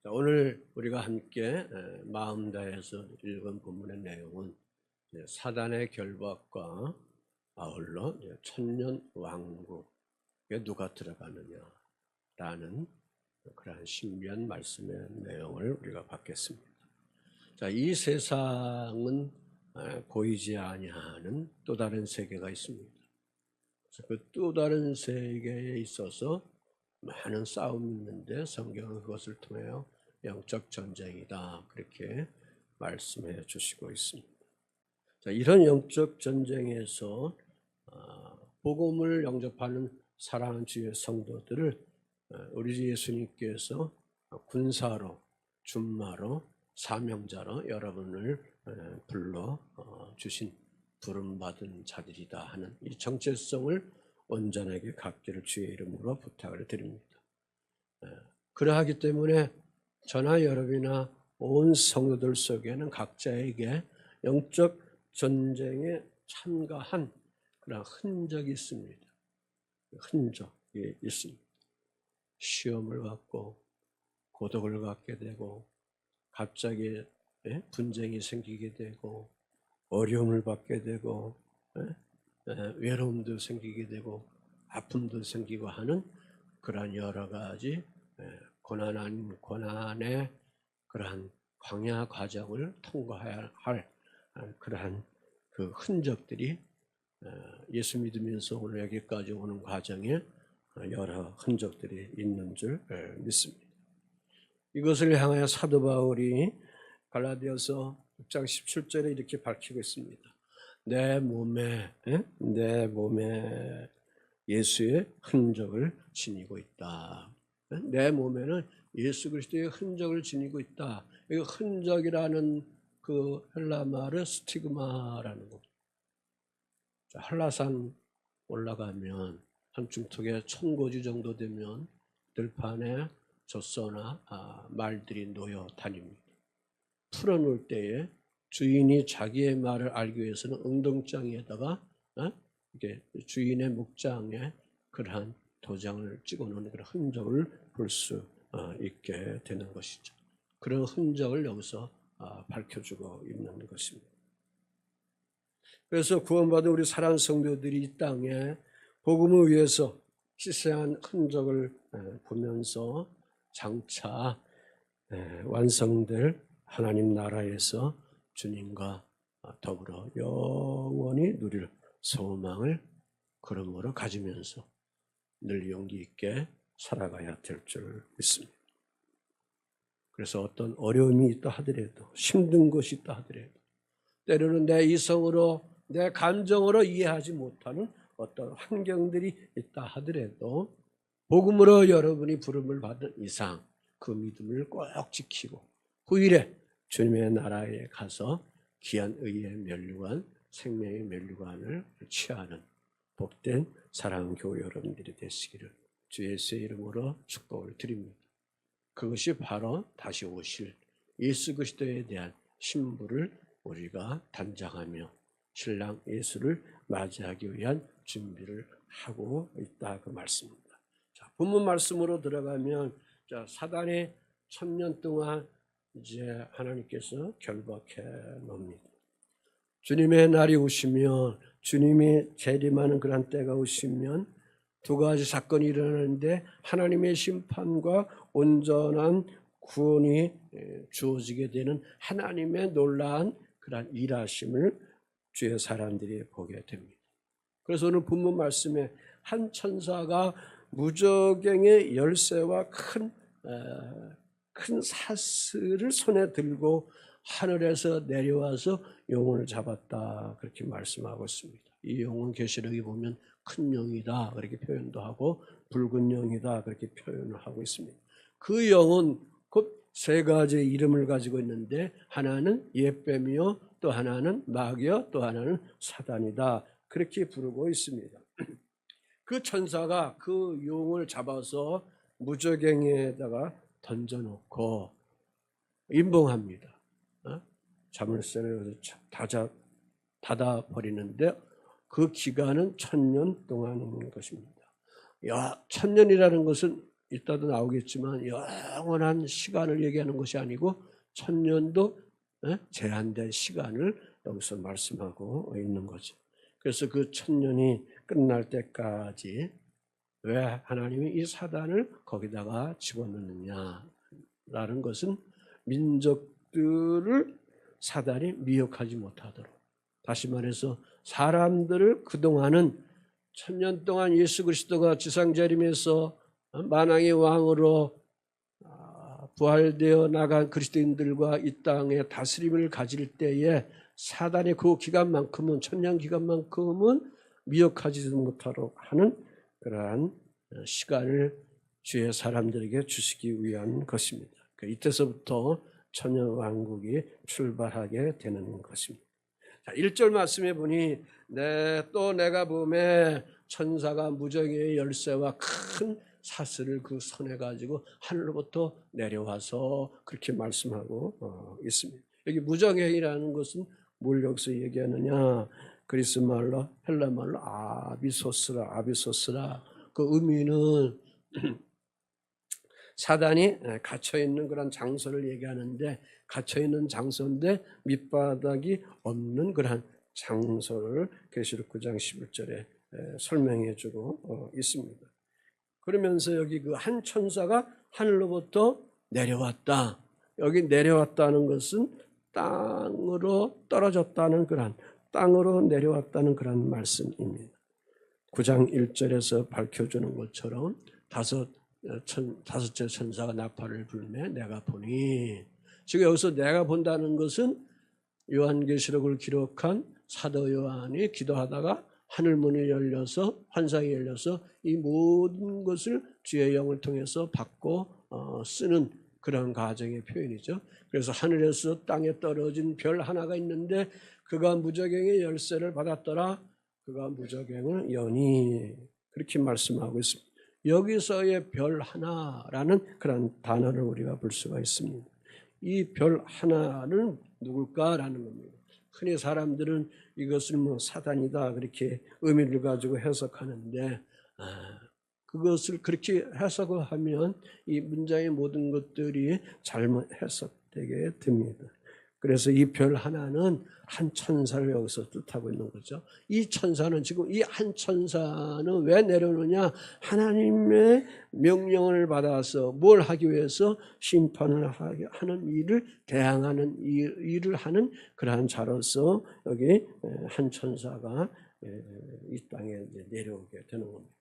오늘 우리가 함께 마음 다해서 읽은 본문의 내용은 사단의 결박과 아울러 천년 왕국에 누가 들어가느냐라는 그러한 신비한 말씀의 내용을 우리가 받겠습니다. 자, 이 세상은 보이지 아니하는 또 다른 세계가 있습니다. 그 또 다른 세계에 있어서 많은 싸움이 있는데 성경은 그것을 통하여 영적 전쟁이다 그렇게 말씀해 주시고 있습니다. 자, 이런 영적 전쟁에서 복음을 영접하는 사랑하는 주의 성도들을 우리 주 예수님께서 군사로, 준마로, 사명자로 여러분을 불러 주신 부름받은 자들이다 하는 이 정체성을 온전하게 갖기를 주의 이름으로 부탁을 드립니다. 그러하기 때문에 저나 여러분이나 온 성도들 속에는 각자에게 영적 전쟁에 참가한 그런 흔적이 있습니다. 흔적이 있습니다. 시험을 받고 고독을 갖게 되고 갑자기 분쟁이 생기게 되고 어려움을 받게 되고 외로움도 생기게 되고 아픔도 생기고 하는 그러한 여러 가지 고난 아닌 고난의 그러한 광야 과정을 통과해야 할 그러한 그 흔적들이 예수 믿으면서 오늘 여기까지 오는 과정에 여러 흔적들이 있는 줄 믿습니다. 이것을 향하여 사도 바울이 갈라디아서 6장 17절에 이렇게 밝히고 있습니다. 내 몸에 예수의 흔적을 지니고 있다. 내 몸에는 예수 그리스도의 흔적을 지니고 있다. 이 흔적이라는 그 헬라 말은 스티그마라는 겁니다. 한라산 올라가면 한 중턱에 1000고지 정도 되면 들판에 젖소나 말들이 놓여 다닙니다. 풀어놓을 때에 주인이 자기의 말을 알기 위해서는 엉덩장에다가 이렇게 주인의 목장에 그러한 도장을 찍어놓는 그런 흔적을 볼 수 있게 되는 것이죠. 그런 흔적을 여기서 밝혀주고 있는 것입니다. 그래서 구원받은 우리 사랑하는 성도들이 이 땅에 복음을 위해서 희생한 흔적을 보면서 장차 완성될 하나님 나라에서 주님과 더불어 영원히 누릴 소망을 그러므로 가지면서 늘 용기 있게 살아가야 될 줄 믿습니다. 그래서 어떤 어려움이 있다 하더라도 힘든 것이 있다 하더라도 때로는 내 이성으로 내 감정으로 이해하지 못하는 어떤 환경들이 있다 하더라도 복음으로 여러분이 부름을 받은 이상 그 믿음을 꼭 지키고 후일에 주님의 나라에 가서 귀한 의의 면류관, 생명의 면류관을 취하는 복된 사랑하는 교회 여러분들이 되시기를 주 예수의 이름으로 축복을 드립니다. 그것이 바로 다시 오실 예수 그리스도에 대한 신부를 우리가 단장하며 신랑 예수를 맞이하기 위한 준비를 하고 있다 그 말씀입니다. 자, 본문 말씀으로 들어가면 사단이 1000년 동안 이제 하나님께서 결박해 놓습니다. 주님의 날이 오시면 주님이 재림하는 그런 때가 오시면 두 가지 사건이 일어나는데 하나님의 심판과 온전한 구원이 주어지게 되는 하나님의 놀라운 그런 일하심을 주의 사람들이 보게 됩니다. 그래서 오늘 본문 말씀에 한 천사가 무저갱의 열쇠와 큰 사슬을 손에 들고 하늘에서 내려와서 용을 잡았다 그렇게 말씀하고 있습니다. 이 용은 계시록에 보면 큰 용이다 그렇게 표현도 하고 붉은 용이다 그렇게 표현을 하고 있습니다. 그 용은 곧 세 가지의 이름을 가지고 있는데 하나는 옛뱀이요 또 하나는 마귀요 또 하나는 사단이다 그렇게 부르고 있습니다. 그 천사가 그 용을 잡아서 무저갱에다가 던져놓고 임봉합니다. 자물쇠를 닫아버리는데 그 기간은 1000년 동안인 것입니다. 1000년이라는 것은 이따도 나오겠지만 영원한 시간을 얘기하는 것이 아니고 천년도 제한된 시간을 여기서 말씀하고 있는 거죠. 그래서 그 천년이 끝날 때까지 왜 하나님이 이 사단을 거기다가 집어넣느냐라는 것은 민족들을 사단이 미혹하지 못하도록, 다시 말해서 사람들을 그동안은 천년 동안 예수 그리스도가 지상재림에서 만왕의 왕으로 부활되어 나간 그리스도인들과 이 땅의 다스림을 가질 때에 사단의 그 기간만큼은, 천년 기간만큼은 미혹하지도 못하도록 하는 그러한 시간을 주의 사람들에게 주시기 위한 것입니다. 이때서부터 천년왕국이 출발하게 되는 것입니다. 자, 1절 말씀해 보니 또 내가 보매 천사가 무정의 열쇠와 큰 사슬을 그 손에 가지고 하늘로부터 내려와서 그렇게 말씀하고 있습니다. 여기 무정행이라는 것은 뭘 여기서 얘기하느냐? 그리스 말로, 헬라 말로 아비소스라. 그 의미는 사단이 갇혀 있는 그런 장소를 얘기하는데, 갇혀 있는 장소인데 밑바닥이 없는 그런 장소를 계시록 9장 11절에 설명해 주고 있습니다. 그러면서 여기 그 한 천사가 하늘로부터 내려왔다. 여기 내려왔다는 것은 땅으로 떨어졌다는 그런, 땅으로 내려왔다는 그런 말씀입니다. 9장 1절에서 밝혀주는 것처럼 다섯째 천사가 나팔을 불매 내가 보니, 지금 여기서 내가 본다는 것은 요한계시록을 기록한 사도 요한이 기도하다가 하늘문이 열려서, 환상이 열려서 이 모든 것을 주의 영을 통해서 받고 쓰는 그런 과정의 표현이죠. 그래서 하늘에서 땅에 떨어진 별 하나가 있는데 그가 무저갱의 열쇠를 받았더라. 그가 무저갱을 여니, 그렇게 말씀하고 있습니다. 여기서의 별 하나라는 그런 단어를 우리가 볼 수가 있습니다. 이 별 하나는 누굴까라는 겁니다. 흔히 사람들은 이것을 사단이다 그렇게 의미를 가지고 해석하는데, 그것을 그렇게 해석하면 이 문장의 모든 것들이 잘못 해석되게 됩니다. 그래서 이 별 하나는 한 천사를 여기서 뜻하고 있는 거죠. 이 천사는, 지금 이 한 천사는 왜 내려오느냐? 하나님의 명령을 받아서 뭘 하기 위해서? 심판을 하는 일을, 대항하는 일을 하는 그러한 자로서 여기 한 천사가 이 땅에 내려오게 되는 겁니다.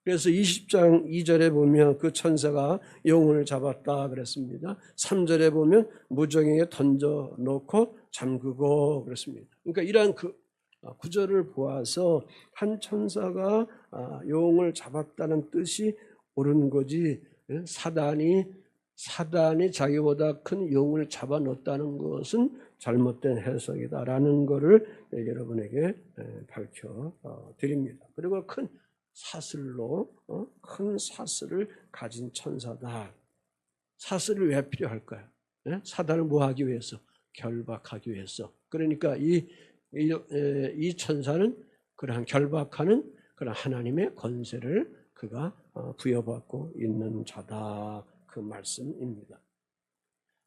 그래서 20장 2절에 보면 그 천사가 영혼을 잡았다 그랬습니다. 3절에 보면 무정에게 던져놓고 잠그고 그랬습니다. 그러니까 이러한 그 구절을 보아서 한 천사가 영혼을 잡았다는 뜻이 옳은 거지, 사단이 자기보다 큰 영혼을 잡아놓았다는 것은 잘못된 해석이다라는 것을 여러분에게 밝혀드립니다. 그리고 큰 사슬을 가진 천사다. 사슬을 왜 필요할까요? 사단을 뭐 하기 위해서? 결박하기 위해서. 그러니까 이 천사는 그러한 결박하는 그런 하나님의 권세를 그가 부여받고 있는 자다, 그 말씀입니다.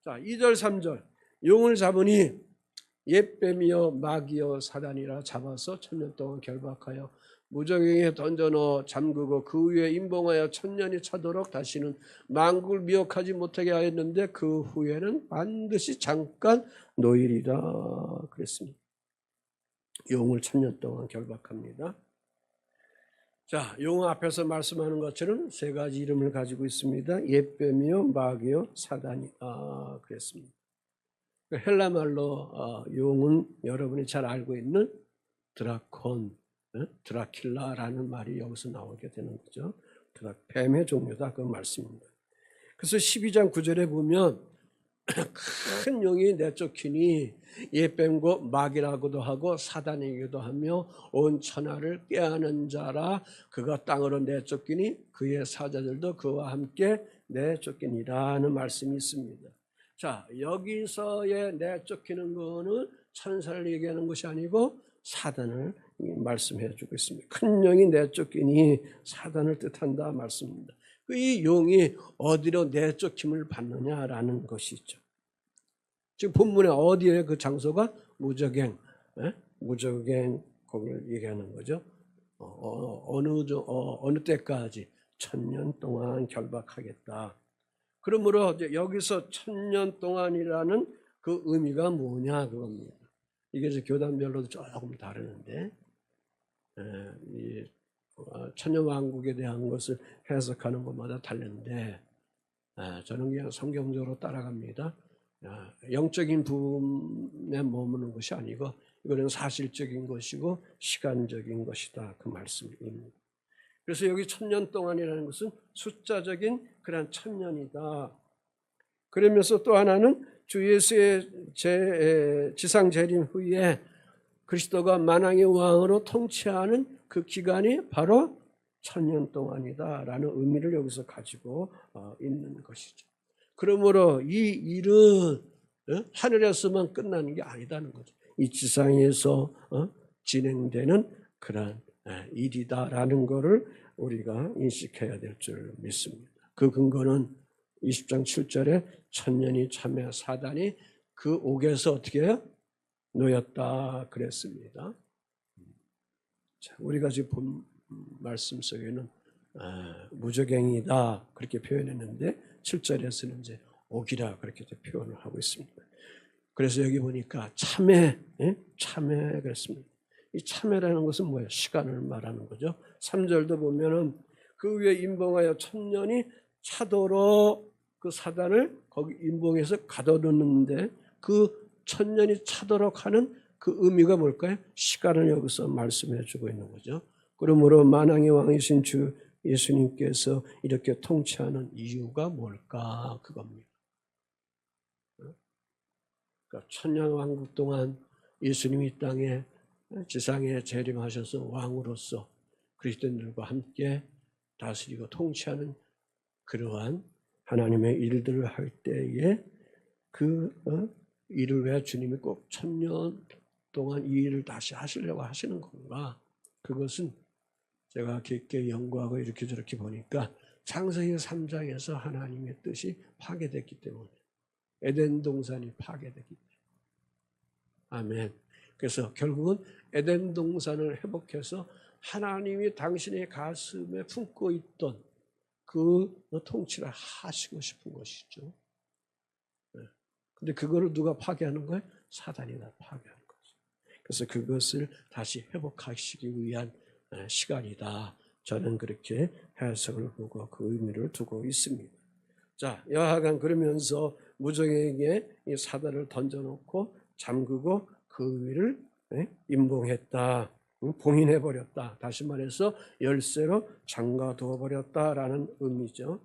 자, 2절 3절 용을 잡으니 옛뱀이여 마귀여 사단이라 잡아서 천년 동안 결박하여 무정행에 던져넣어 잠그고 그 위에 임봉하여 천년이 차도록 다시는 만국을 미혹하지 못하게 하였는데 그 후에는 반드시 잠깐 노일이라 그랬습니다. 용을 천년 동안 결박합니다. 자, 용 앞에서 말씀하는 것처럼 세 가지 이름을 가지고 있습니다. 옛뱀이요 마귀요 사단이다 그랬습니다. 헬라말로 용은 여러분이 잘 알고 있는 드라콘, 드라큘라라는 말이 여기서 나오게 되는 거죠. 뱀의 종류다 그 말씀입니다. 그래서 12장 9절에 보면 큰 용이 내쫓기니 옛뱀고 마귀라고도 하고 사단이기도 하며 온 천하를 꾀하는 자라 그가 땅으로 내쫓기니 그의 사자들도 그와 함께 내쫓기니라는 말씀이 있습니다. 자, 여기서의 내쫓기는 거는 천사를 얘기하는 것이 아니고 사단을 말씀해 주고 있습니다. 큰 영이 내쫓기니 사단을 뜻한다 말씀입니다. 이 용이 어디로 내쫓김을 받느냐라는 것이죠. 지금 본문에 어디에 그 장소가 무저갱, 무저갱 거기를 얘기하는 거죠. 어느 때까지 1000년 동안 결박하겠다. 그러므로 이제 여기서 1000년 동안이라는 그 의미가 뭐냐 그겁니다. 이게 이제 교단별로도 조금 다르는데 이 천년왕국에 대한 것을 해석하는 것마다 다른데 저는 그냥 성경적으로 따라갑니다. 영적인 부분에 머무는 것이 아니고 이거는 사실적인 것이고 시간적인 것이다 그 말씀입니다. 그래서 여기 1000년 동안이라는 것은 숫자적인 그런 1000년이다. 그러면서 또 하나는 주 예수의 지상 재림 후에 그리스도가 만왕의 왕으로 통치하는 그 기간이 바로 1000년 동안이다라는 의미를 여기서 가지고 있는 것이죠. 그러므로 이 일은 하늘에서만 끝나는 게 아니다는 거죠. 이 지상에서 진행되는 그런 일이다라는 것을 우리가 인식해야 될 줄 믿습니다. 그 근거는 20장 7절에 1000년이 참여 사단이 그 옥에서 어떻게 해요? 놓였다 그랬습니다. 자, 우리가 지금 본 말씀 속에는 무저갱이다 그렇게 표현했는데 7절에서는 이제 옥이라 그렇게 표현을 하고 있습니다. 그래서 여기 보니까 참회 그랬습니다. 이 참회라는 것은 뭐예요? 시간을 말하는 거죠. 3절도 보면은 그 위에 임봉하여 1000년이 차도록 그 사단을 거기 임봉해서 가둬놓는데 그 1000년이 차도록 하는 그 의미가 뭘까요? 시간을 여기서 말씀해 주고 있는 거죠. 그러므로 만왕의 왕이신 주 예수님께서 이렇게 통치하는 이유가 뭘까? 그겁니다. 그러니까 천년왕국 동안 예수님이 이 땅에 지상에 재림하셔서 왕으로서 그리스도인들과 함께 다스리고 통치하는 그러한 하나님의 일들을 할 때에 그 일을 왜 주님이 꼭 1000년 동안 이 일을 다시 하시려고 하시는 건가? 그것은 제가 깊게 연구하고 이렇게 저렇게 보니까 창세기 3장에서 하나님의 뜻이 파괴됐기 때문에 에덴 동산이 파괴됐기 때문에 아멘. 그래서 결국은 에덴 동산을 회복해서 하나님이 당신의 가슴에 품고 있던 그 통치를 하시고 싶은 것이죠. 근데 그거를 누가 파괴하는 거예요? 사단이 다 파괴하는 거죠. 그래서 그것을 다시 회복하시기 위한 시간이다. 저는 그렇게 해석을 보고 그 의미를 두고 있습니다. 자, 여하간 그러면서 무저갱에게 이 사단을 던져놓고 잠그고 그 위를 임봉했다. 봉인해버렸다. 다시 말해서 열쇠로 잠가두어버렸다라는 의미죠.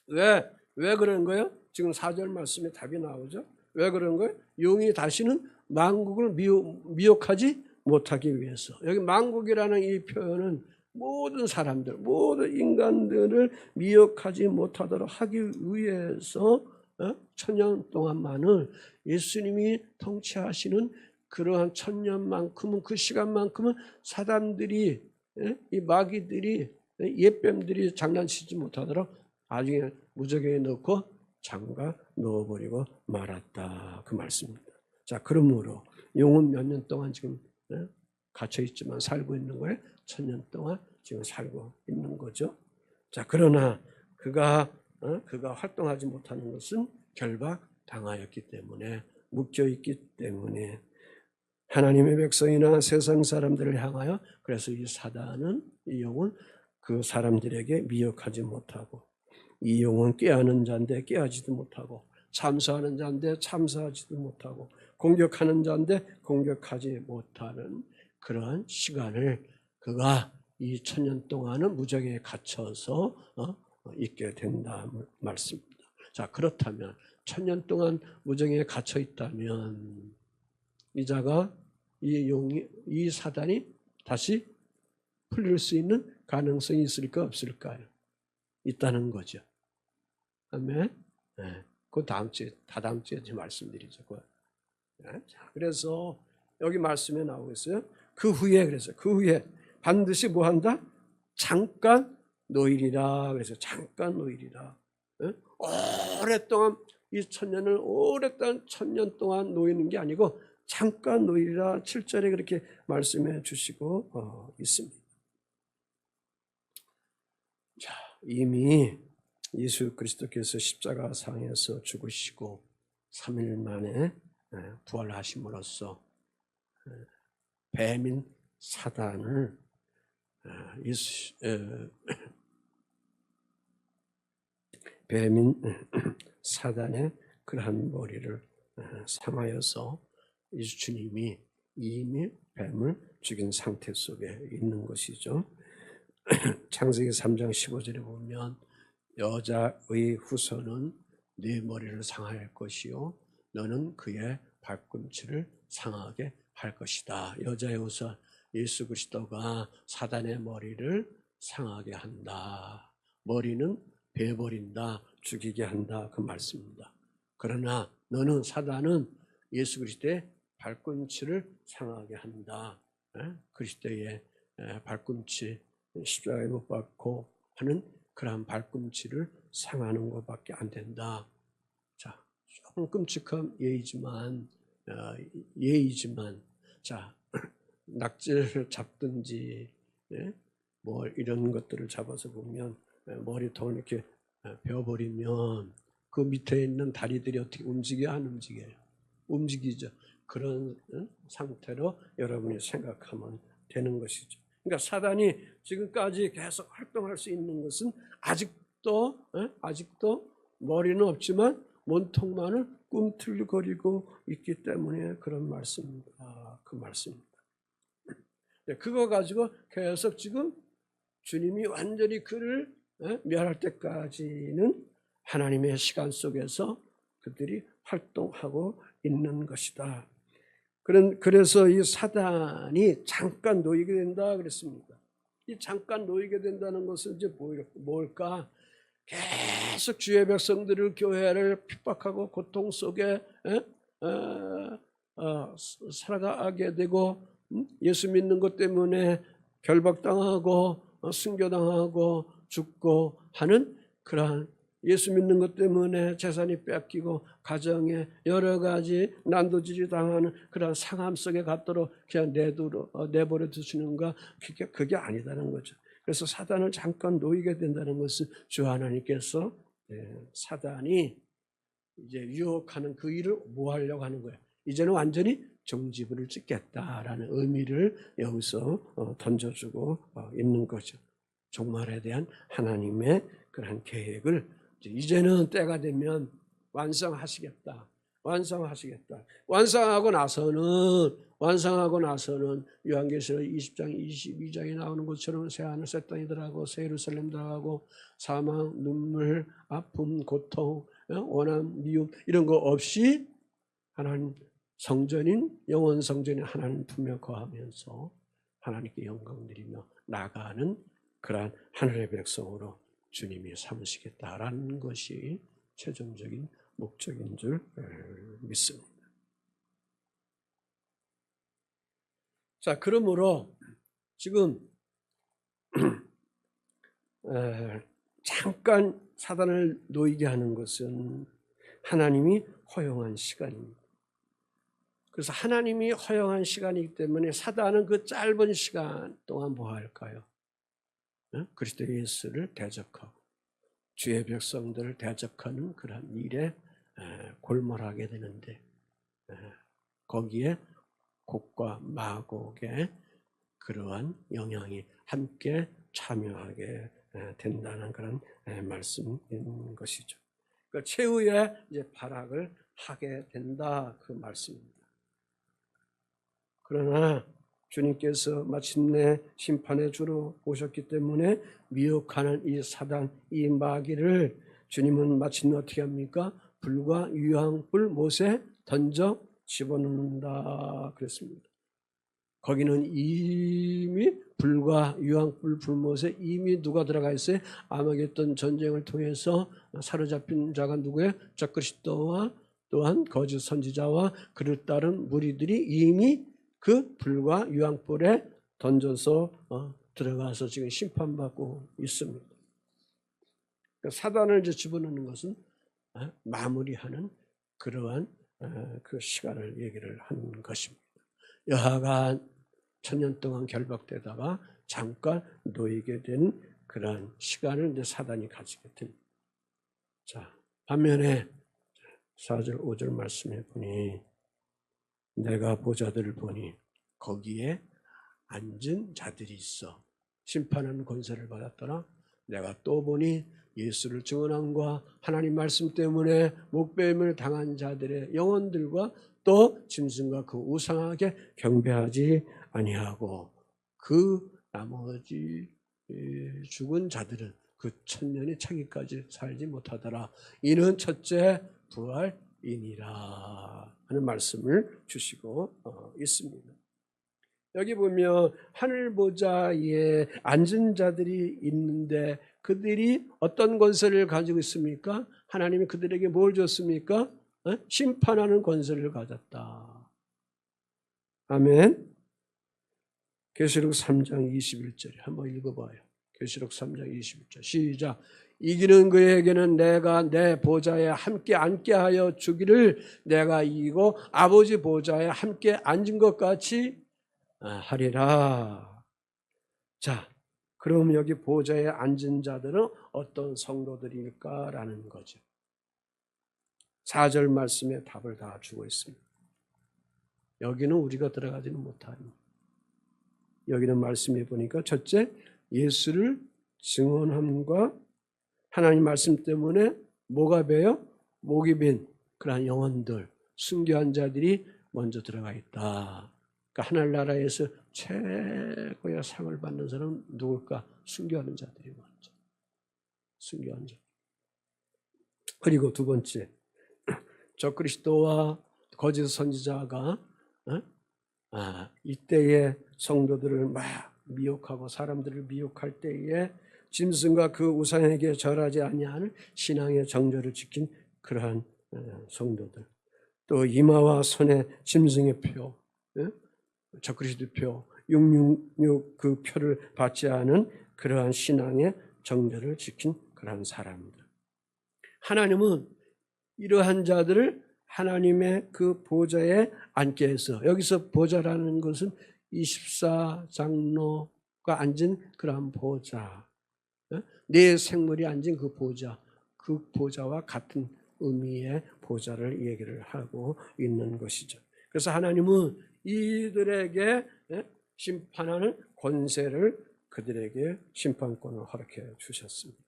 왜 그런 거예요? 지금 4절 말씀에 답이 나오죠. 왜 그런 거예요? 용이 다시는 만국을 미혹하지 못하기 위해서. 여기 만국이라는 이 표현은 모든 사람들, 모든 인간들을 미혹하지 못하도록 하기 위해서 1000년 동안만을 예수님이 통치하시는 그러한 1000년만큼은 그 시간만큼은 사람들이 이 마귀들이 옛뱀들이 장난치지 못하도록 나중에 무저갱에 넣고 잠가 넣어버리고 말았다 그 말씀입니다. 자, 그러므로 용은 몇 년 동안 지금 갇혀 있지만 살고 있는 거예요. 1000년 동안 지금 살고 있는 거죠. 자, 그러나 그가 활동하지 못하는 것은 결박 당하였기 때문에 묶여 있기 때문에 하나님의 백성이나 세상 사람들을 향하여 그래서 이 사단은 이 용은 그 사람들에게 미혹하지 못하고 이 용은 꾀하는 자인데 꾀하지도 못하고 참사하는 자인데 참사하지도 못하고 공격하는 자인데 공격하지 못하는 그러한 시간을 그가 이 1000년 동안은 무저갱에 갇혀서 있게 된다 말씀입니다. 자, 그렇다면 1000년 동안 무저갱에 갇혀 있다면 이 자가 이 사단이 다시 풀릴 수 있는 가능성이 있을까 없을까요? 있다는 거죠. 아멘. 네. 그 다음 주에 말씀드리죠. 자, 그래서 여기 말씀에 나오고 있어요. 그 후에 반드시 뭐 한다? 잠깐 노일이라. 그래서 잠깐 노일이라. 오랫동안 이 천년을 오랫동안 천년 동안 노이는 게 아니고 잠깐 노일이라 7절에 그렇게 말씀해 주시고 있습니다. 자, 이미 예수 그리스도께서 십자가상에서 죽으시고 3일 만에 부활하심으로써 뱀인 사단을 뱀인 사단의 그러한 머리를 상하여서 예수 주님이 이미 뱀을 죽인 상태 속에 있는 것이죠. 창세기 3장 15절에 보면 여자의 후손은 네 머리를 상할 것이요 너는 그의 발꿈치를 상하게 할 것이다. 여자의 후손 예수 그리스도가 사단의 머리를 상하게 한다. 머리는 베버린다, 죽이게 한다, 그 말씀입니다. 그러나 너는 사단은 예수 그리스도의 발꿈치를 상하게 한다. 그리스도의 발꿈치 십자가에 못 박고 하는 그러한 발꿈치를 상하는 것밖에 안 된다. 자, 조금 끔찍한 예의지만 자, 낙지를 잡든지 뭐 이런 것들을 잡아서 보면 머리통 이렇게 베어버리면 그 밑에 있는 다리들이 어떻게 움직여야 안 움직여요? 움직이죠. 그런 상태로 여러분이 생각하면 되는 것이죠. 그러니까 사단이 지금까지 계속 활동할 수 있는 것은 아직도 머리는 없지만 몸통만을 꿈틀거리고 있기 때문에 그런 말씀입니다. 그 말씀입니다. 그거 가지고 계속 지금 주님이 완전히 그를 멸할 때까지는 하나님의 시간 속에서 그들이 활동하고 있는 것이다. 그래서 이 사단이 잠깐 놓이게 된다 그랬습니다. 이 잠깐 놓이게 된다는 것은 이제 뭘까? 계속 주의 백성들을 교회를 핍박하고 고통 속에 살아가게 되고 예수 믿는 것 때문에 결박당하고 순교당하고 죽고 하는 그러한 예수 믿는 것 때문에 재산이 뺏기고 가정에 여러 가지 난도질이 당하는 그런 상함 속에 갖도록 그냥 내버려 두시는가? 그게 아니다는 거죠. 그래서 사단을 잠깐 놓이게 된다는 것은 주 하나님께서 사단이 이제 유혹하는 그 일을 뭐 하려고 하는 거예요? 이제는 완전히 종지부를 찍겠다라는 의미를 여기서 던져주고 있는 거죠. 종말에 대한 하나님의 그런 계획을 이제는 때가 되면 완성하시겠다. 완성하고 나서는 요한계시록 20장 22장에 나오는 것처럼 새하늘 새 땅이 들어가고 새 예루살렘 들어가고 사망, 눈물, 아픔, 고통, 원한, 미움 이런 거 없이 하나님 성전인 영원 성전인 하나님 품에 거하면서 하나님께 영광 드리며 나아가는 그러한 하늘의 백성으로 주님이 삼으시겠다라는 것이 최종적인 목적인 줄 믿습니다. 자, 그러므로 지금 잠깐 사단을 놓이게 하는 것은 하나님이 허용한 시간입니다. 그래서 하나님이 허용한 시간이기 때문에 사단은 그 짧은 시간 동안 뭐 할까요? 그리스도 예수를 대적하고 주의 백성들을 대적하는 그런 일에 골몰하게 되는데 거기에 곡과 마곡의 그러한 영향이 함께 참여하게 된다는 그런 말씀인 것이죠. 그 최후의 이제 발악을 하게 된다 그 말씀입니다. 그러나 주님께서 마침내 심판의 주로 오셨기 때문에 미혹하는 이 사단, 이 마귀를 주님은 마침내 어떻게 합니까? 불과 유황불 못에 던져 집어넣는다 그랬습니다. 거기는 이미 불과 유황불 불못에 이미 누가 들어가 있어요? 아마겟돈 전쟁을 통해서 사로잡힌 자가 누구예요? 적그리스도와 또한 거짓 선지자와 그를 따른 무리들이 이미 그 불과 유황불에 던져서 들어가서 지금 심판받고 있습니다. 사단을 이제 집어넣는 것은 마무리하는 그러한 그 시간을 얘기를 하는 것입니다. 여하간 천년 동안 결박되다가 잠깐 놓이게 된 그러한 시간을 이제 사단이 가지게 됩니다. 자, 반면에 4절 5절 말씀해 보니 내가 보좌들을 보니 거기에 앉은 자들이 있어 심판하는 권세를 받았더라. 내가 또 보니 예수를 증언함과 하나님 말씀 때문에 목배임을 당한 자들의 영혼들과 또 짐승과 그 우상하게 경배하지 아니하고 그 나머지 죽은 자들은 그 천년의 차기까지 살지 못하더라. 이는 첫째 부활이니라 하는 말씀을 주시고 있습니다. 여기 보면 하늘 보좌에 앉은 자들이 있는데 그들이 어떤 권세를 가지고 있습니까? 하나님이 그들에게 뭘 줬습니까? 심판하는 권세를 가졌다. 아멘. 계시록 3장 21절에 한번 읽어봐요. 계시록 3장 21절 시작. 이기는 그에게는 내가 내 보좌에 함께 앉게 하여 주기를 내가 이기고 아버지 보좌에 함께 앉은 것 같이 하리라. 자, 그럼 여기 보좌에 앉은 자들은 어떤 성도들일까라는 거죠. 4절 말씀에 답을 다 주고 있습니다. 여기는 우리가 들어가지는 못합니다. 여기는 말씀해 보니까 첫째, 예수를 증언함과 하나님 말씀 때문에 뭐가 배요? 목이 빈 그러한 영혼들, 순교한 자들이 먼저 들어가 있다. 그러니까 하늘나라에서 최고의 상을 받는 사람은 누굴까? 순교하는 자들이 먼저. 순교한 자. 그리고 두 번째, 적그리스도와 거짓 선지자가 이때의 성도들을 막 미혹하고 사람들을 미혹할 때에 짐승과 그 우상에게 절하지 아니하는 신앙의 정절을 지킨 그러한 성도들, 또 이마와 손에 짐승의 표, 적그리스도 표, 666 그 표를 받지 않은 그러한 신앙의 정절을 지킨 그러한 사람들. 하나님은 이러한 자들을 하나님의 그 보좌에 앉게 해서, 여기서 보좌라는 것은 24장로가 앉은 그러한 보좌, 네 생물이 앉은 그 보좌, 그 보좌와 같은 의미의 보좌를 얘기를 하고 있는 것이죠. 그래서 하나님은 이들에게 심판하는 권세를 그들에게 심판권을 허락해 주셨습니다.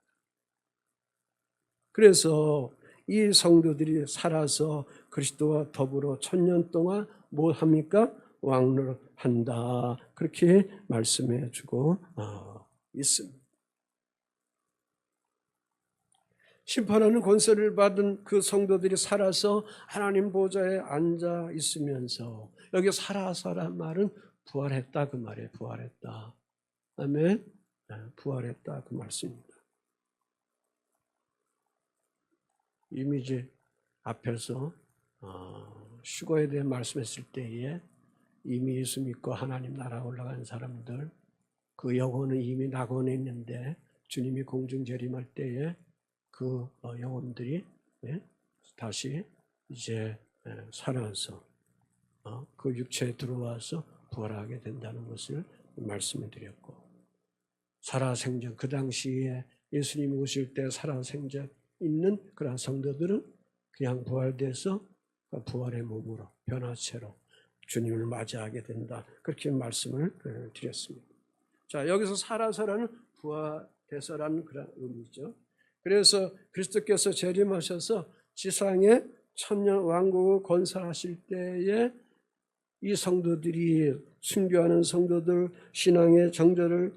그래서 이 성도들이 살아서 그리스도와 더불어 1000년 동안 뭐 합니까? 왕노릇한다. 그렇게 말씀해 주고 있습니다. 심판하는 권세를 받은 그 성도들이 살아서 하나님 보좌에 앉아 있으면서, 여기 살아서란 말은 부활했다 그 말이에요. 부활했다. 아멘. 부활했다 그 말씀입니다. 이미 이제 앞에서 휴거에 대해 말씀했을 때에 이미 예수 믿고 하나님 나라 올라간 사람들, 그 영혼은 이미 낙원에 있는데 주님이 공중 재림할 때에 그 영혼들이 다시 이제 살아서 그 육체에 들어와서 부활하게 된다는 것을 말씀을 드렸고, 살아생전, 그 당시에 예수님이 오실 때 살아생전 있는 그런 성도들은 그냥 부활돼서 부활의 몸으로 변화체로 주님을 맞이하게 된다. 그렇게 말씀을 드렸습니다. 자, 여기서 살아서라는 부활돼서라는 그런 의미죠. 그래서 그리스도께서 재림하셔서 지상에 천년 왕국을 건설하실 때에 이 성도들이, 순교하는 성도들, 신앙의 정절을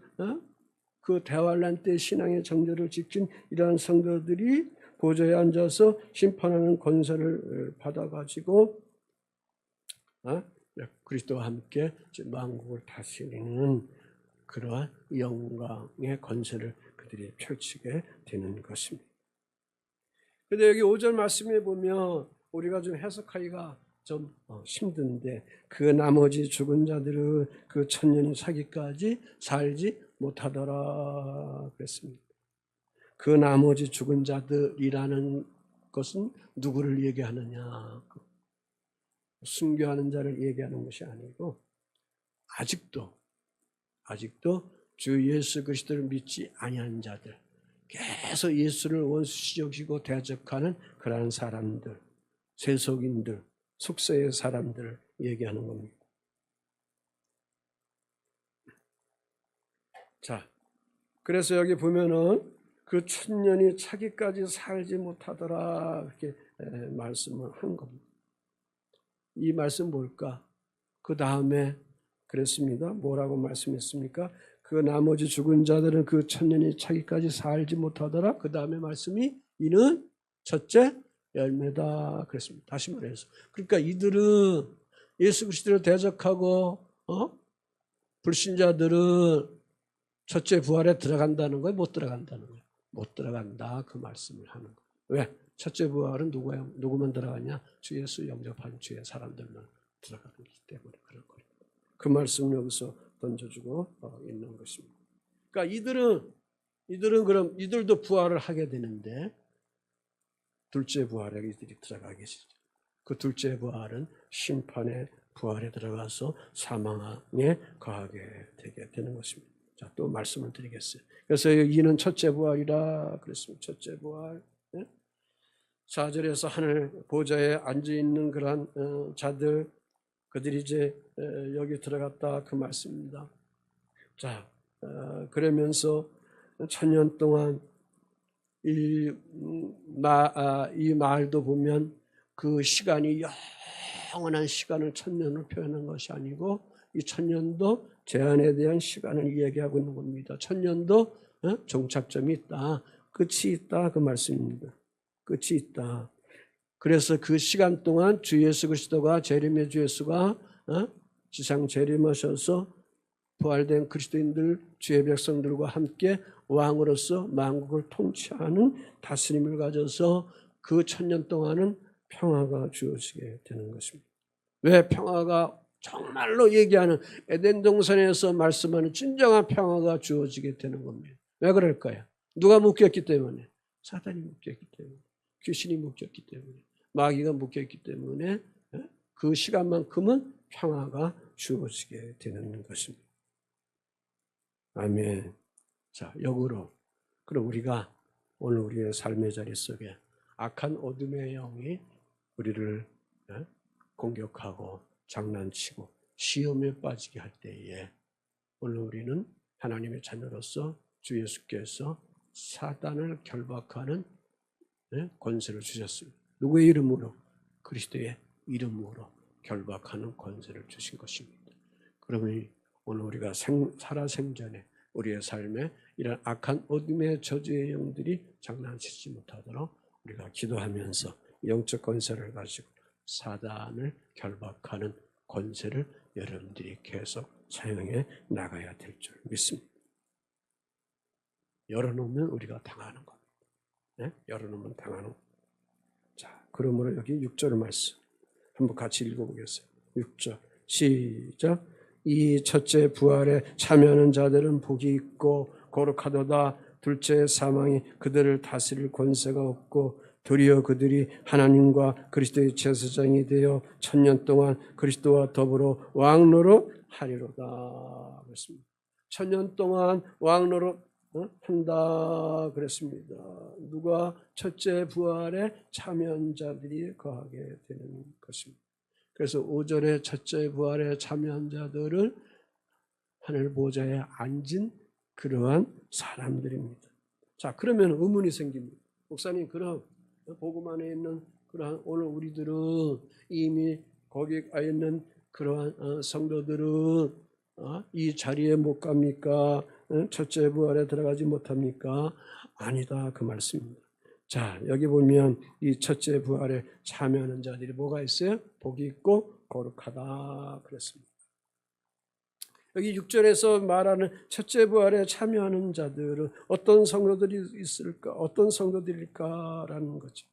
그 대환란 때 신앙의 정절을 지킨 이러한 성도들이 보좌에 앉아서 심판하는 권세를 받아가지고 그리스도와 함께 만국을 다스리는 그러한 영광의 권세를 그들이 펼치게 되는 것입니다. 그런데 여기 5절 말씀에 보면 우리가 좀 해석하기가 좀 힘든데, 그 나머지 죽은 자들은 그 천년이 차기까지 살지 못하더라 그랬습니다. 그 나머지 죽은 자들이라는 것은 누구를 얘기하느냐? 순교하는 자를 얘기하는 것이 아니고 아직도 주 예수 그리스도를 믿지 아니한 자들, 계속 예수를 원수시 여기고 대적하는 그러한 사람들, 세속인들, 속세의 사람들을 얘기하는 겁니다. 자, 그래서 여기 보면은 그 천년이 차기까지 살지 못하더라 이렇게 말씀을 한 겁니다. 이 말씀 뭘까? 그 다음에 그랬습니다. 뭐라고 말씀했습니까? 그 나머지 죽은 자들은 그 천년이 차기까지 살지 못하더라. 그 다음에 말씀이 이는 첫째 열매다 그랬습니다. 다시 말해서 그러니까 이들은 예수 그리스도를 대적하고 불신자들은 첫째 부활에 들어간다는 거예요? 못 들어간다는 거예요? 못 들어간다 그 말씀을 하는 거예요. 왜? 첫째 부활은 누구만 들어가냐? 주 예수 영접한 주의 사람들만 들어가기 때문에 그런 거예요. 그 말씀을 여기서 던져주고 있는 것입니다. 그러니까 이들은 그럼 이들도 부활을 하게 되는데 둘째 부활에 이들이 들어가게 되죠. 그 둘째 부활은 심판의 부활에 들어가서 사망에 거하게 되게 되는 것입니다. 자, 또 말씀을 드리겠어요. 그래서 이는 첫째 부활이라 그랬습니다. 첫째 부활. 4절에서 하늘 보좌에 앉아있는 그러한 자들 그들이 이제 여기 들어갔다 그 말씀입니다. 자, 그러면서 천년 동안 이 말도 보면 그 시간이 영원한 시간을 천년을 표현한 것이 아니고 이 천년도 제한에 대한 시간을 이야기하고 있는 겁니다. 천년도 종착점이 있다. 끝이 있다 그 말씀입니다. 끝이 있다. 그래서 그 시간 동안 주 예수 그리스도가 재림의 주 예수가 지상 재림하셔서 부활된 그리스도인들 주의 백성들과 함께 왕으로서 만국을 통치하는 다스림을 가져서 그 천년 동안은 평화가 주어지게 되는 것입니다. 왜 평화가 정말로 얘기하는 에덴 동산에서 말씀하는 진정한 평화가 주어지게 되는 겁니다. 왜 그럴까요? 누가 묶였기 때문에? 사단이 묶였기 때문에, 귀신이 묶였기 때문에, 마귀가 묶였기 때문에 그 시간만큼은 평화가 주어지게 되는 것입니다. 아멘. 자, 역으로 그럼 우리가 오늘 우리의 삶의 자리 속에 악한 어둠의 영이 우리를 공격하고 장난치고 시험에 빠지게 할 때에 오늘 우리는 하나님의 자녀로서 주 예수께서 사단을 결박하는 권세를 주셨습니다. 누구의 이름으로? 그리스도의 이름으로 결박하는 권세를 주신 것입니다. 그러면 오늘 우리가 살아생전에 우리의 삶에 이런 악한 어둠의 저주의 영들이 장난치지 못하도록 우리가 기도하면서 영적 권세를 가지고 사단을 결박하는 권세를 여러분들이 계속 사용해 나가야 될 줄 믿습니다. 열어놓으면 우리가 당하는 겁니다. 네? 열어놓으면 당하는 겁니다. 자, 그러므로 여기 6절 말씀 한번 같이 읽어보겠어요. 6절 시작. 이 첫째 부활에 참여하는 자들은 복이 있고 거룩하도다. 둘째 사망이 그들을 다스릴 권세가 없고 도리어 그들이 하나님과 그리스도의 제사장이 되어 천년 동안 그리스도와 더불어 왕노릇 하리로다 그랬습니다. 천년 동안 왕노릇 한다 그랬습니다. 누가? 첫째 부활에 참여한 자들이 거하게 되는 것입니다. 그래서 5절에 첫째 부활에 참여한 자들은 하늘 보좌에 앉은 그러한 사람들입니다. 자, 그러면 의문이 생깁니다. 목사님, 그럼 복음 안에 있는 그러한 오늘 우리들은 이미 거기에 있는 그러한 성도들은 이 자리에 못 갑니까? 첫째 부활에 들어가지 못합니까? 아니다 그 말씀입니다. 자, 여기 보면 이 첫째 부활에 참여하는 자들이 뭐가 있어요? 복이 있고 거룩하다 그랬습니다. 여기 6절에서 말하는 첫째 부활에 참여하는 자들은 어떤 성도들이 있을까? 어떤 성도들일까라는 거죠.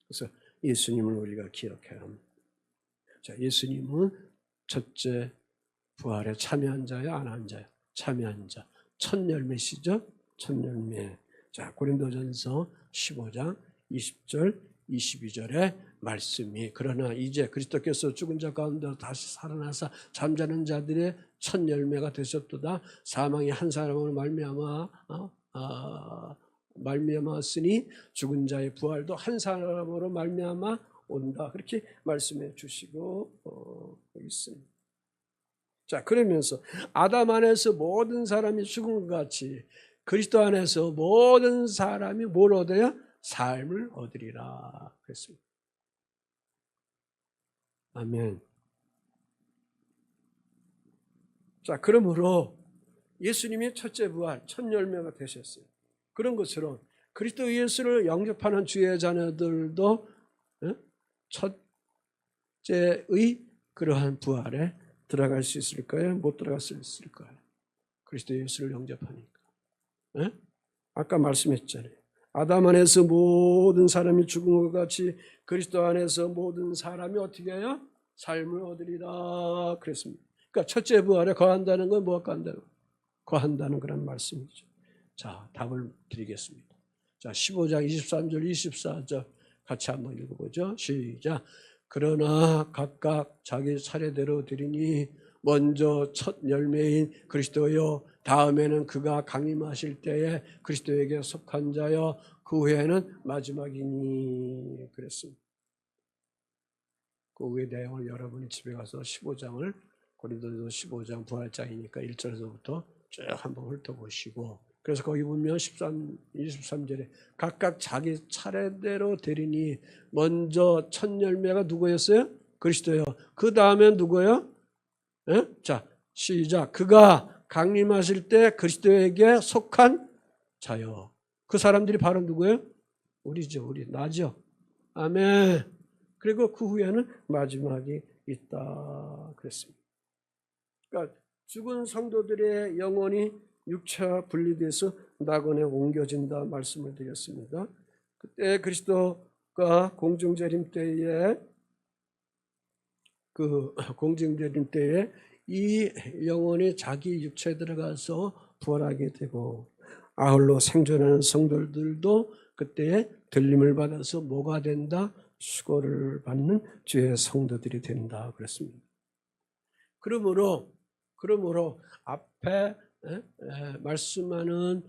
그래서 예수님을 우리가 기억해야 합니다. 자, 예수님은 첫째 부활에 참여한 자야, 안 한 자야? 참여한 자. 첫 열매시죠? 첫 열매. 자, 고린도전서 15장 20절 22절의 말씀이 그러나 이제 그리스도께서 죽은 자 가운데 다시 살아나사 잠자는 자들의 첫 열매가 되셨도다. 사망이 한 사람으로 말미암았으니 죽은 자의 부활도 한 사람으로 말미암아 온다. 그렇게 말씀해 주시고 있습니다. 자, 그러면서 아담 안에서 모든 사람이 죽은 것 같이 그리스도 안에서 모든 사람이 뭘 얻어야? 삶을 얻으리라 그랬습니다. 아멘. 자, 그러므로 예수님이 첫째 부활, 첫 열매가 되셨어요. 그런 것처럼 그리스도 예수를 영접하는 주의 자녀들도 첫째의 그러한 부활에 들어갈 수 있을까요? 못 들어갈 수 있을까요? 그리스도 예수를 영접하니까. 아까 말씀했잖아요. 아담 안에서 모든 사람이 죽은 것 같이 그리스도 안에서 모든 사람이 어떻게 해요? 삶을 얻으리라 그랬습니다. 그러니까 첫째 부활에 거한다는 건 무엇과 한다는 거예요? 거한다는 그런 말씀이죠. 자, 답을 드리겠습니다. 자, 15장 23절 24절 같이 한번 읽어보죠. 시작. 그러나 각각 자기 차례대로 드리니 먼저 첫 열매인 그리스도요, 다음에는 그가 강림하실 때에 그리스도에게 속한 자여, 그 후에는 마지막이니 그랬습니다. 그 후의 내용을 여러분이 집에 가서 15장을 고린도서 15장 부활장이니까 1절에서부터 쭉 한번 훑어보시고, 그래서 거기 보면 23절에 각각 자기 차례대로 드리니 먼저 첫 열매가 누구였어요? 그리스도요. 그 다음엔 누구예요? 자, 시작. 그가 강림하실 때 그리스도에게 속한 자요. 그 사람들이 바로 누구예요? 우리죠. 우리 나죠. 아멘. 그리고 그 후에는 마지막이 있다 그랬습니다. 그러니까 죽은 성도들의 영혼이 육체와 분리돼서 낙원에 옮겨진다 말씀을 드렸습니다. 그때 그리스도가 공중재림 때에 이 영혼이 자기 육체에 들어가서 부활하게 되고, 아울러 생존하는 성도들도 그때 들림을 받아서 뭐가 된다? 수고를 받는 주의 성도들이 된다 그랬습니다. 그러므로 앞에 말씀하는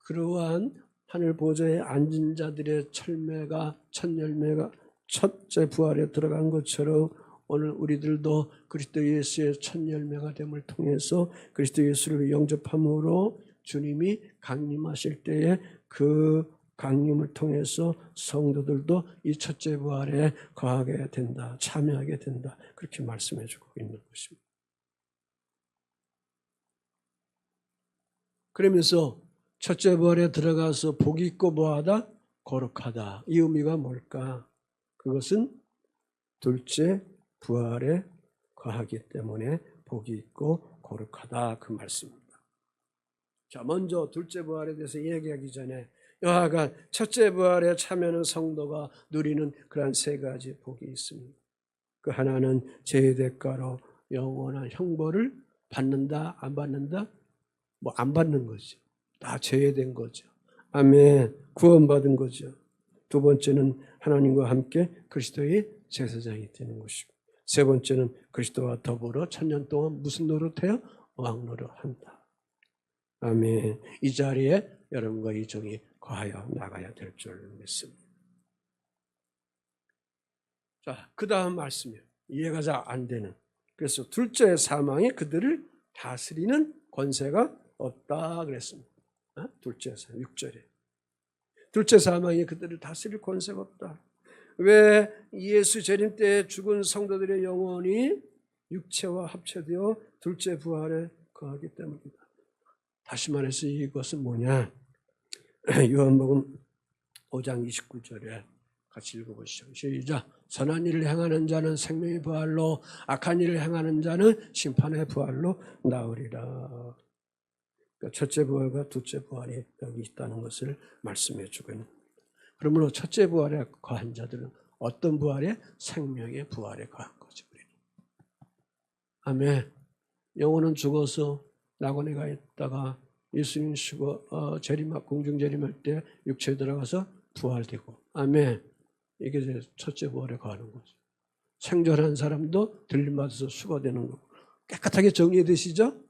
그러한 하늘 보좌에 앉은 자들의 첫 열매가 첫째 부활에 들어간 것처럼 오늘 우리들도 그리스도 예수의 첫 열매가 됨을 통해서 그리스도 예수를 영접함으로 주님이 강림하실 때에 그 강림을 통해서 성도들도 이 첫째 부활에 거하게 된다, 참여하게 된다, 그렇게 말씀해 주고 있는 것입니다. 그러면서 첫째 부활에 들어가서 복이 있고 뭐하다? 거룩하다. 이 의미가 뭘까? 그것은 둘째 부활에 거하기 때문에 복이 있고 거룩하다 그 말씀입니다. 자, 먼저 둘째 부활에 대해서 얘기하기 전에 여하간 첫째 부활에 참여하는 성도가 누리는 그러한 세 가지 복이 있습니다. 그 하나는 죄의 대가로 영원한 형벌을 받는다, 안 받는다? 뭐 안 받는 거죠. 다 죄된 거죠. 아멘. 구원받은 거죠. 두 번째는 하나님과 함께 그리스도의 제사장이 되는 것이고, 세 번째는 그리스도와 더불어 천년 동안 무슨 노릇해요? 왕노릇 한다. 아멘. 이 자리에 여러분과 이 종이 거하여 나가야 될 줄 믿습니다. 자, 그 다음 말씀이에요. 이해가 잘 안 되는. 그래서 둘째 사망이 그들을 다스리는 권세가 없다 그랬습니다. 둘째 사망 6절에. 둘째 사망이 그들을 다스릴 권세가 없다. 왜? 예수 재림 때 죽은 성도들의 영혼이 육체와 합체되어 둘째 부활에 거하기 때문입니다. 다시 말해서 이것은 뭐냐? 요한복음 5장 29절에 같이 읽어보시죠. 시작. 선한 일을 행하는 자는 생명의 부활로, 악한 일을 행하는 자는 심판의 부활로 나으리라. 그러니까 첫째 부활과 둘째 부활이 여기 있다는 것을 말씀해 주고 있는 겁니다. 그러므로 첫째 부활에 거한 자들은 어떤 부활에? 생명의 부활에 거한 거죠. 아멘. 영혼은 죽어서 낙원에 가 있다가 예수님 죽어 공중 재림할 때 육체에 들어가서 부활되고, 아멘. 이게 이제 첫째 부활에 거하는 거죠. 생존한 사람도 들림받아서 수거되는 거고, 깨끗하게 정리되시죠?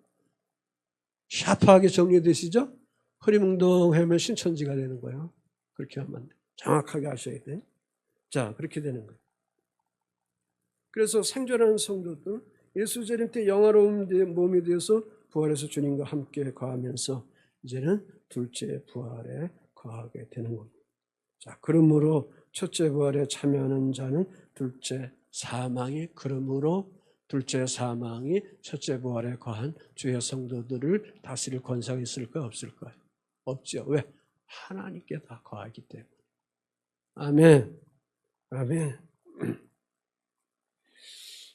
샤프하게 정리되시죠? 흐리뭉덩하면 신천지가 되는 거예요. 그렇게 하면 안 돼. 정확하게 하셔야 돼. 자, 그렇게 되는 거예요. 그래서 생존하는 성도들, 예수 재림 때 영화로운 몸이 되어서 부활해서 주님과 함께 거하면서 이제는 둘째 부활에 거하게 되는 겁니다. 자, 그러므로 첫째 부활에 참여하는 자는 둘째 사망이 첫째 부활에 거한 주의 성도들을 다스릴 권세가 있을까 없을까요? 없죠. 왜? 하나님께 다 거하기 때문에. 아멘. 아멘.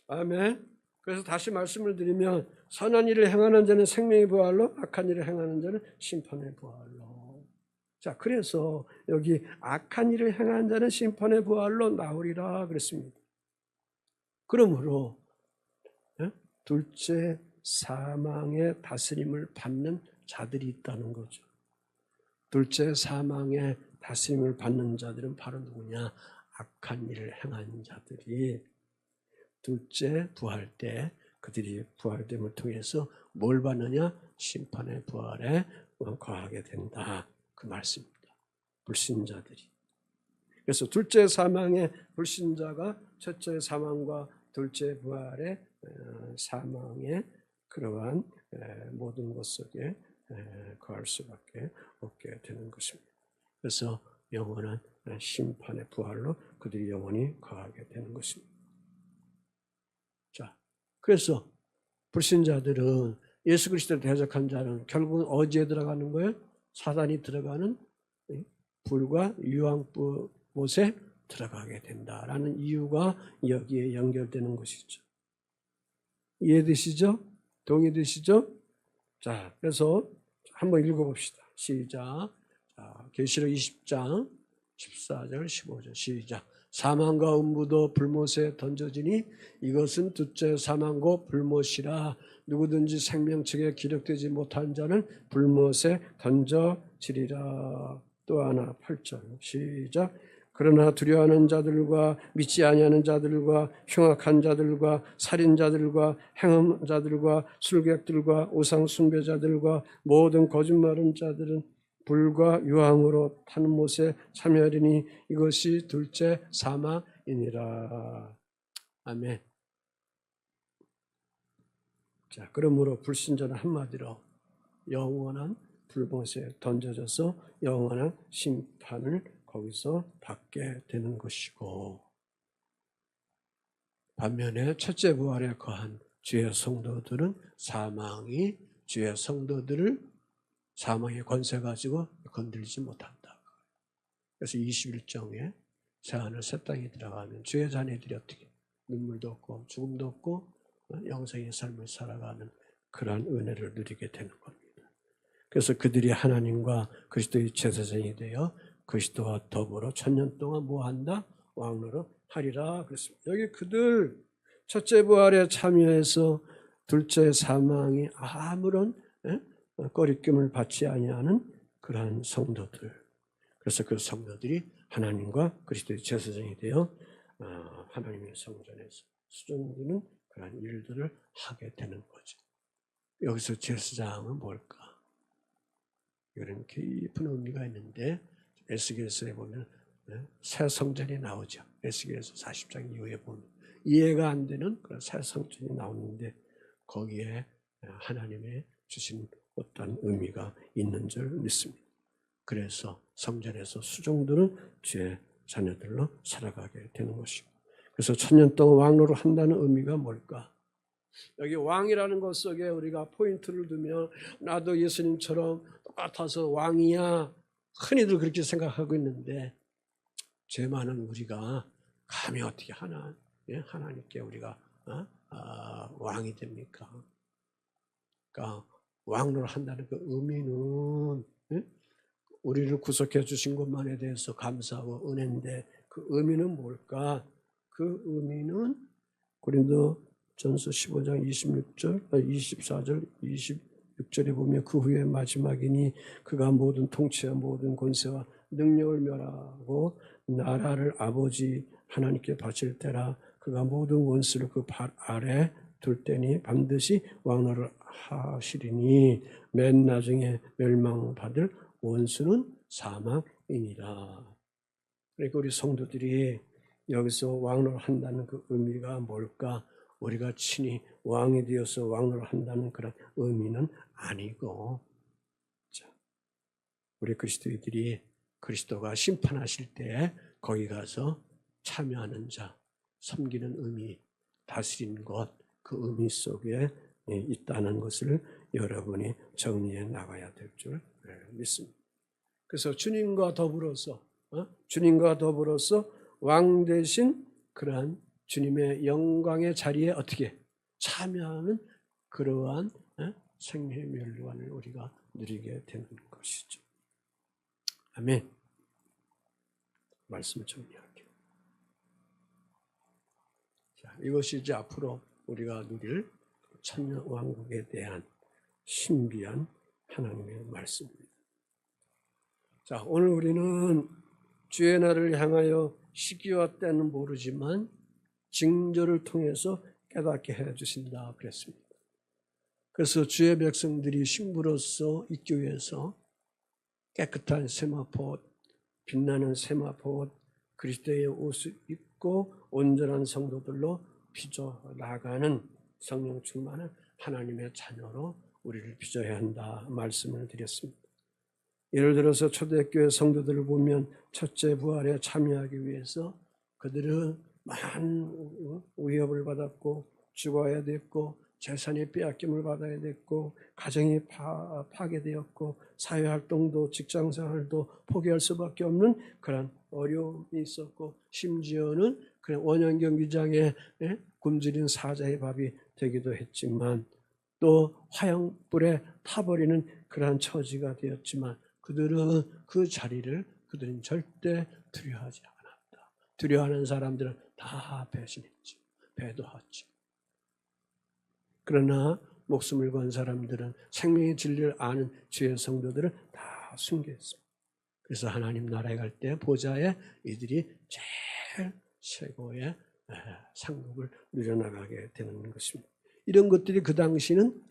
아멘. 그래서 다시 말씀을 드리면 선한 일을 행하는 자는 생명의 부활로, 악한 일을 행하는 자는 심판의 부활로. 자, 그래서 여기 악한 일을 행하는 자는 심판의 부활로 나오리라 그랬습니다. 그러므로 둘째 사망의 다스림을 받는 자들이 있다는 거죠. 둘째 사망의 다스림을 받는 자들은 바로 누구냐? 악한 일을 행한 자들이 둘째 부활 때 그들이 부활됨을 통해서 뭘 받느냐? 심판의 부활에 거하게 된다. 그 말씀입니다. 불신자들이. 그래서 둘째 사망의 불신자가 첫째 사망과 둘째 부활의 사망의 그러한 모든 것 속에 거할 수밖에 없게 되는 것입니다. 그래서 영원한 심판의 부활로 그들이 영원히 거하게 되는 것입니다. 자, 그래서 불신자들은 예수 그리스도를 대적한 자는 결국은 어디에 들어가는 거예요? 사단이 들어가는 불과 유황못에 들어가게 된다라는 이유가 여기에 연결되는 것이죠. 이해되시죠? 동의되시죠? 자, 그래서 한번 읽어봅시다. 시작. 자, 계시록 20장 14절 15절 시작. 사망과 음부도 불못에 던져지니 이것은 둘째 사망고 불못이라. 누구든지 생명책에 기록되지 못한 자는 불못에 던져지리라. 또 하나 8절 시작. 그러나 두려워하는 자들과 믿지 아니하는 자들과 흉악한 자들과 살인자들과 행음자들과 술객들과 우상 숭배자들과 모든 거짓말하는 자들은 불과 유황으로 타는 못에 참여하리니 이것이 둘째 사망이니라. 아멘. 자, 그러므로 불신자는 한마디로 영원한 불못에 던져져서 영원한 심판을 거기서 받게 되는 것이고, 반면에 첫째 부활에 거한 주의 성도들은 주의 성도들을 사망의 권세 가지고 건들지 못한다. 그래서 21정에 새하늘 새 땅에 들어가면 주의 자녀들이 어떻게 눈물도 없고 죽음도 없고 영생의 삶을 살아가는 그러한 은혜를 누리게 되는 겁니다. 그래서 그들이 하나님과 그리스도의 제사장이 되어 그리스도와 더불어 1000년 동안 뭐한다? 왕노릇 하리라 그랬습니다. 여기 그들 첫째 부활에 참여해서 둘째 사망이 아무런 꺼리낌을 받지 아니하는 그러한 성도들. 그래서 그 성도들이 하나님과 그리스도의 제사장이 되어 하나님의 성전에서 수종드는 그러한 일들을 하게 되는 거죠. 여기서 제사장은 뭘까? 이런 깊은 의미가 있는데 에스겔서에 보면 새 성전이 나오죠. 에스겔서 40장 이후에 보면 이해가 안 되는 그런 새 성전이 나오는데 거기에 하나님의 주신 어떤 의미가 있는 줄 믿습니다. 그래서 성전에서 수종들은 주의 자녀들로 살아가게 되는 것이고, 그래서 1000년 동안 왕노를 한다는 의미가 뭘까? 여기 왕이라는 것 속에 우리가 포인트를 두면 나도 예수님처럼 똑같아서 왕이야. 흔히들 그렇게 생각하고 있는데 죄 많은 우리가 감히 어떻게 하나님께 우리가 왕이 됩니까? 그러니까 왕노를 한다는 그 의미는 우리를 구속해 주신 것만에 대해서 감사하고 은혜인데 그 의미는 뭘까? 그 의미는 고린도전서 15장 24절, 26 6절에 보면 그 후에 마지막이니 그가 모든 통치와 모든 권세와 능력을 멸하고 나라를 아버지 하나님께 바칠 때라. 그가 모든 원수를 그 발 아래 둘 때니 반드시 왕노를 하시리니 맨 나중에 멸망받을 원수는 사망이니라. 그러니까 우리 성도들이 여기서 왕노를 한다는 그 의미가 뭘까? 우리가 친히 왕이 되어서 왕노를 한다는 그런 의미는 아니고, 우리 그리스도인들이 그리스도가 심판하실 때 거기 가서 참여하는 자, 섬기는 의미, 다스리는 것, 그 의미 속에 있다는 것을 여러분이 정리해 나가야 될 줄 믿습니다. 그래서 주님과 더불어서 왕 대신 그러한 주님의 영광의 자리에 어떻게 참여하는 그러한 생명의 멸류관을 우리가 누리게 되는 것이죠. 아멘. 말씀을 정리할게요. 자, 이것이 이제 앞으로 우리가 누릴 천년왕국에 대한 신비한 하나님의 말씀입니다. 자, 오늘 우리는 주의 날을 향하여 시기와 때는 모르지만 징조를 통해서 깨닫게 해주신다 그랬습니다. 그래서 주의 백성들이 신부로서 있기 위해서 깨끗한 세마포, 빛나는 세마포, 그리스도의 옷을 입고 온전한 성도들로 빚어 나가는 성령 충만한 하나님의 자녀로 우리를 빚어야 한다 말씀을 드렸습니다. 예를 들어서 초대교회 성도들을 보면 첫째 부활에 참여하기 위해서 그들은 많은 위협을 받았고 죽어야 됐고 재산이 빼앗김을 받아야 됐고 가정이 파괴되었고 사회활동도 직장생활도 포기할 수밖에 없는 그런 어려움이 있었고 심지어는 그런 원형경기장에 굶주린 사자의 밥이 되기도 했지만 또 화형불에 타버리는 그러한 처지가 되었지만 그들은 그 자리를 그들은 절대 두려워하지 않았다. 두려워하는 사람들은 다 배신했죠. 배도하죠. 그러나 목숨을 건 사람들은 생명의 진리를 아는 주의 성도들은 다 숨겼습니다. 그래서 하나님 나라에 갈 때 보좌에 이들이 제일 최고의 상급을 누려나가게 되는 것입니다. 이런 것들이 그 당시는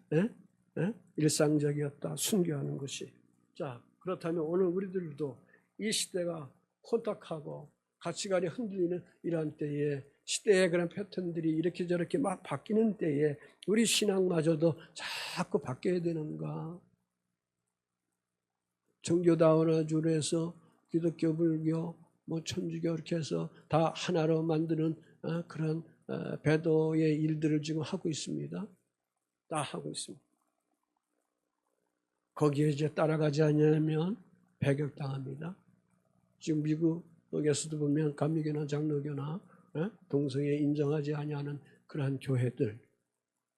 일상적이었다. 순교하는 것이. 자, 그렇다면 오늘 우리들도 이 시대가 혼탁하고 가치관이 흔들리는 이러한 때에 시대의 그런 패턴들이 이렇게 저렇게 막 바뀌는 때에 우리 신앙마저도 자꾸 바뀌어야 되는가? 정교다원화주로 해서 기독교, 불교, 천주교 이렇게 해서 다 하나로 만드는 그런 배도의 일들을 지금 하고 있습니다. 다 하고 있습니다. 거기에 이제 따라가지 않으면 배격당합니다. 지금 미국에서도 보면 감리교나 장로교나 동성애 인정하지 아니하는 그러한 교회들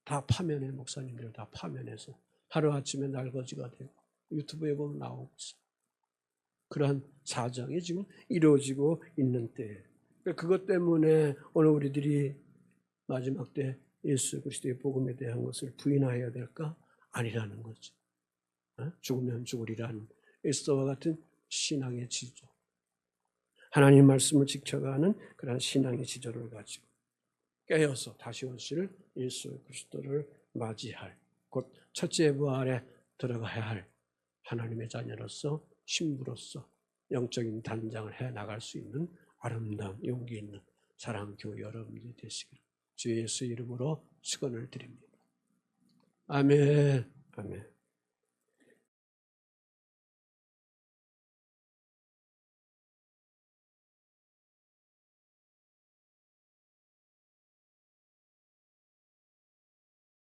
다 파면해, 목사님들 다 파면해서 하루아침에 날거지가 되고 유튜브에 보면 나오고 있어요. 그러한 사정이 지금 이루어지고 있는 때에 그것 때문에 오늘 우리들이 마지막 때 예수 그리스도의 복음에 대한 것을 부인해야 될까? 아니라는 거죠. 죽으면 죽으리라는 에스더와 같은 신앙의 지조, 하나님 말씀을 지켜가는 그런 신앙의 지조를 가지고 깨어서 다시 오실 예수 그리스도를 맞이할, 곧 첫째 부활에 들어가야 할 하나님의 자녀로서 신부로서 영적인 단장을 해 나갈 수 있는 아름다운 용기 있는 사랑교회 여러분들이 되시기를 주 예수 이름으로 축원을 드립니다. 아멘. 아멘.